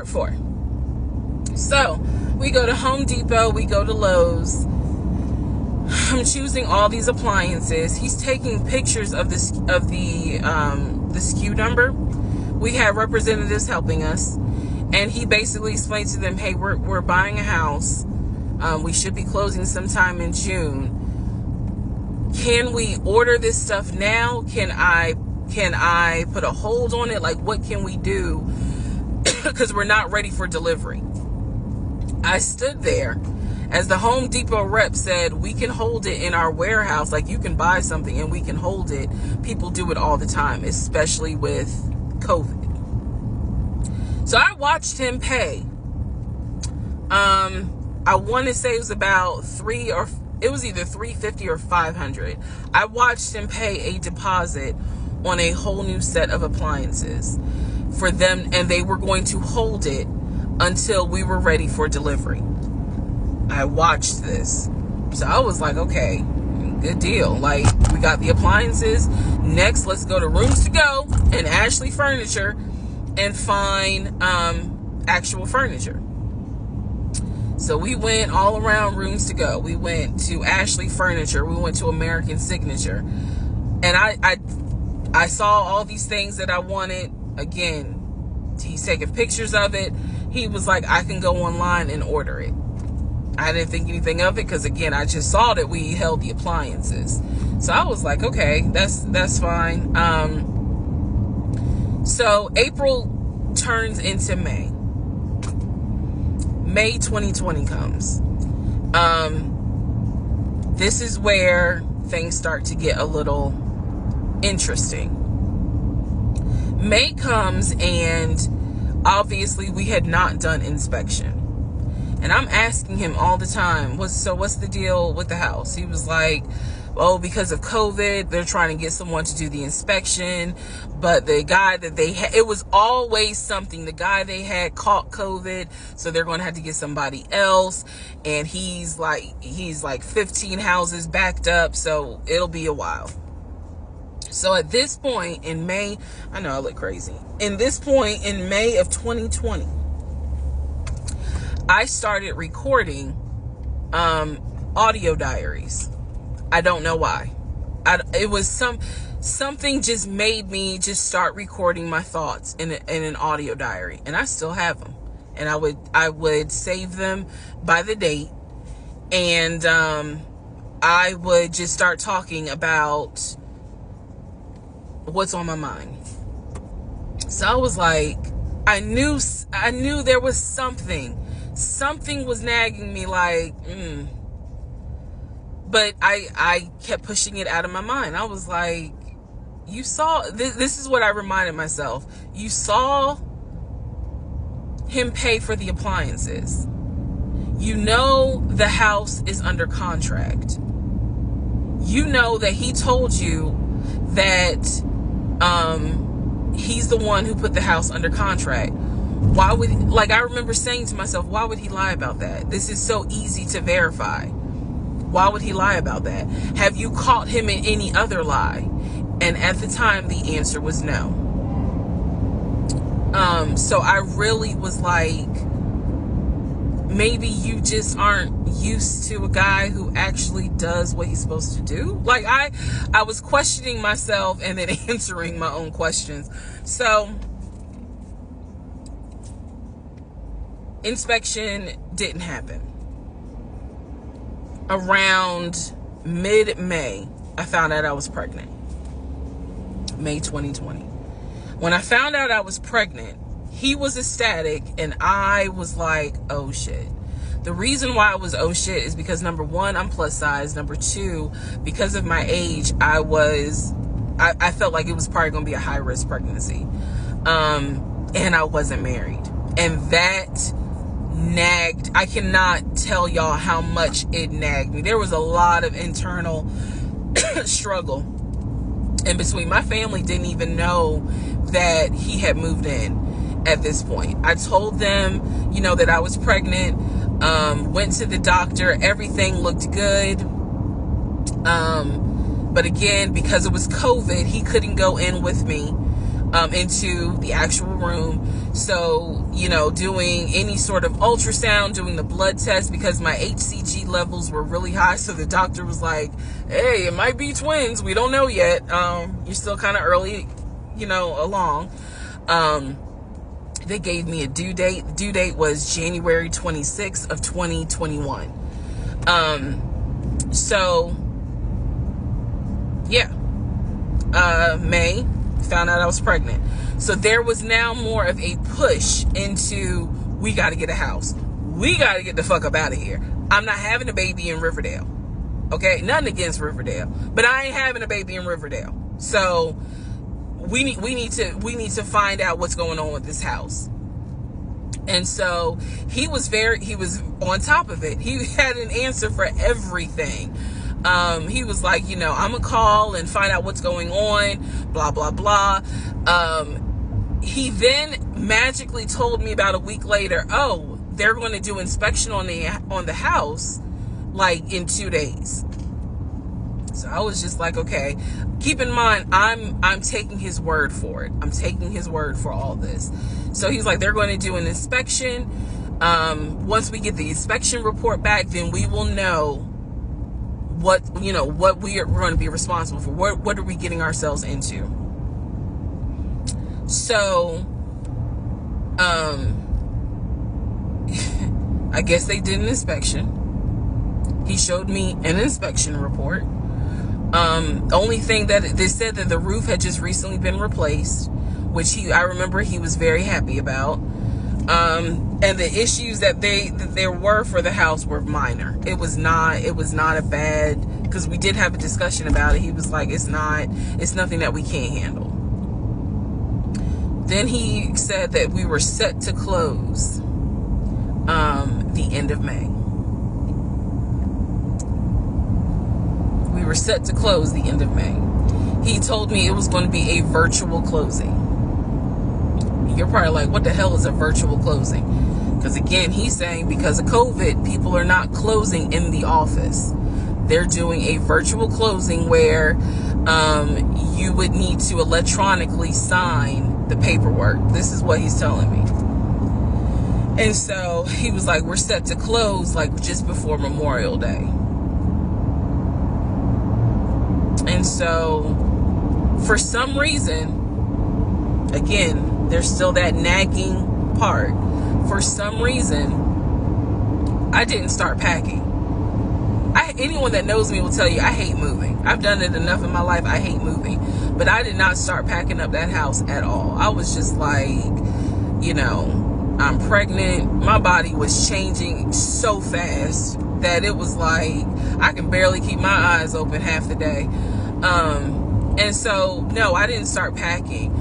for. So we go to Home Depot, we go to Lowe's. I'm choosing all these appliances. He's taking pictures of the SKU number. We have representatives helping us, and he basically explained to them, hey, we're buying a house. We should be closing sometime in June. Can we order this stuff now? Can I put a hold on it? Like, what can we do? Because we're not ready for delivery. I stood there as the Home Depot rep said, we can hold it in our warehouse. Like, you can buy something and we can hold it. People do it all the time, especially with COVID. So I watched him pay. I want to say it was about it was either $350 or $500. I watched him pay a deposit on a whole new set of appliances for them, and they were going to hold it until we were ready for delivery. I watched this. So I was like, okay, good deal. Like, we got the appliances. Next, let's go to Rooms To Go and Ashley Furniture and find actual furniture. So we went all around Rooms To Go. We went to Ashley Furniture. We went to American Signature. And I saw all these things that I wanted. Again, he's taking pictures of it. He was like, I can go online and order it. I didn't think anything of it because, again, I just saw that we held the appliances. So I was like, okay, that's fine. So April turns into May. May 2020 comes. This is where things start to get a little interesting. May comes, and obviously we had not done inspection. And I'm asking him all the time, what's the deal with the house? He was like, oh, because of COVID, they're trying to get someone to do the inspection. But the guy that they had, it was always something. The guy they had caught COVID, so they're going to have to get somebody else. And he's like 15 houses backed up, so it'll be a while. So at this point in May, I know I look crazy. In this point in May of 2020, I started recording audio diaries. I don't know why. It was something just made me just start recording my thoughts in an audio diary, and I still have them. And I would save them by the date, and I would just start talking about what's on my mind. So I was like, I knew there was something was nagging me, like, but I kept pushing it out of my mind. I was like, you saw, this is what I reminded myself. You saw him pay for the appliances. You know the house is under contract. You know that he told you that he's the one who put the house under contract. Why would, like, I remember saying to myself, why would he lie about that? This is so easy to verify. Why would he lie about that? Have you caught him in any other lie? And at the time, the answer was no. So I really was like, maybe you just aren't used to a guy who actually does what he's supposed to do. Like, I was questioning myself and then answering my own questions. So inspection didn't happen. Around mid-May, I found out I was pregnant. May 2020. When I found out I was pregnant, he was ecstatic, and I was like, oh shit. The reason why I was oh shit is because, number one, I'm plus size. Number two, because of my age, I felt like it was probably going to be a high-risk pregnancy. And I wasn't married. And that nagged. I cannot tell y'all how much it nagged me. There was a lot of internal struggle in between. My family didn't even know that he had moved in at this point. I told them, that I was pregnant, went to the doctor, everything looked good. But again, because it was COVID, he couldn't go in with me. into the actual room. So, doing any sort of ultrasound, doing the blood test, because my HCG levels were really high. So the doctor was like, hey, it might be twins. We don't know yet. You're still kind of early, along. They gave me a due date. The due date was January 26th of 2021. So, yeah. May, found out I was pregnant. So there was now more of a push into, we got to get a house. We got to get the fuck up out of here. I'm not having a baby in Riverdale. Okay? Nothing against Riverdale, but I ain't having a baby in Riverdale. So we need to find out what's going on with this house. And so he was on top of it. He had an answer for everything. He was like, I'm gonna call and find out what's going on, blah, blah, blah. He then magically told me about a week later, oh, they're going to do inspection on the house, like in 2 days. So I was just like, okay, keep in mind, I'm taking his word for it. I'm taking his word for all this. So he's like, they're going to do an inspection. Once we get the inspection report back, then we will know what we're going to be responsible for. What are we getting ourselves into? So, I guess they did an inspection. He showed me an inspection report. Only thing that they said that the roof had just recently been replaced, which I remember he was very happy about. And the issues that there were for the house were minor. It was not a bad, because we did have a discussion about it. He was like, it's nothing that we can't handle. Then he said that we were set to close the end of May. We were set to close the end of May. He told me it was going to be a virtual closing. You're probably like, what the hell is a virtual closing? Because again, he's saying because of COVID, people are not closing in the office. They're doing a virtual closing where you would need to electronically sign the paperwork. This is what he's telling me. And so he was like, we're set to close like just before Memorial Day. And so for some reason, again, there's still that nagging part. For some reason, I didn't start packing. Anyone that knows me will tell you I hate moving. I've done it enough in my life. I hate moving. But I did not start packing up that house at all. I was just like, I'm pregnant. My body was changing so fast that it was like I can barely keep my eyes open half the day. And so, no, I didn't start packing.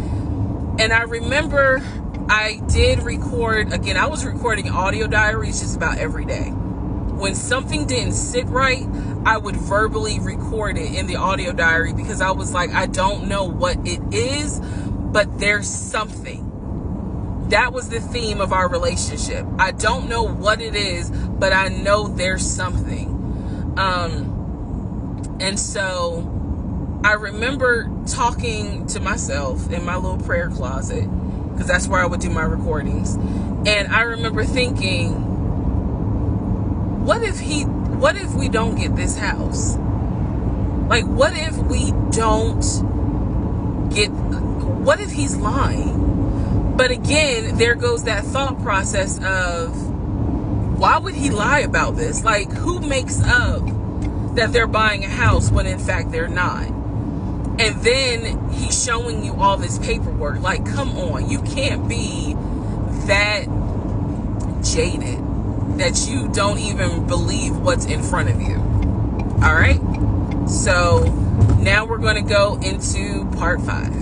And I remember I did record, again, I was recording audio diaries just about every day. When something didn't sit right, I would verbally record it in the audio diary because I was like, I don't know what it is, but there's something. That was the theme of our relationship. I don't know what it is, but I know there's something. And so I remember talking to myself in my little prayer closet, because that's where I would do my recordings. And I remember thinking, what if we don't get this house? Like, what if he's lying? But again, there goes that thought process of, why would he lie about this? Like, who makes up that they're buying a house when in fact they're not? And then he's showing you all this paperwork. Like, come on, you can't be that jaded that you don't even believe what's in front of you. All right. So now we're going to go into part 5.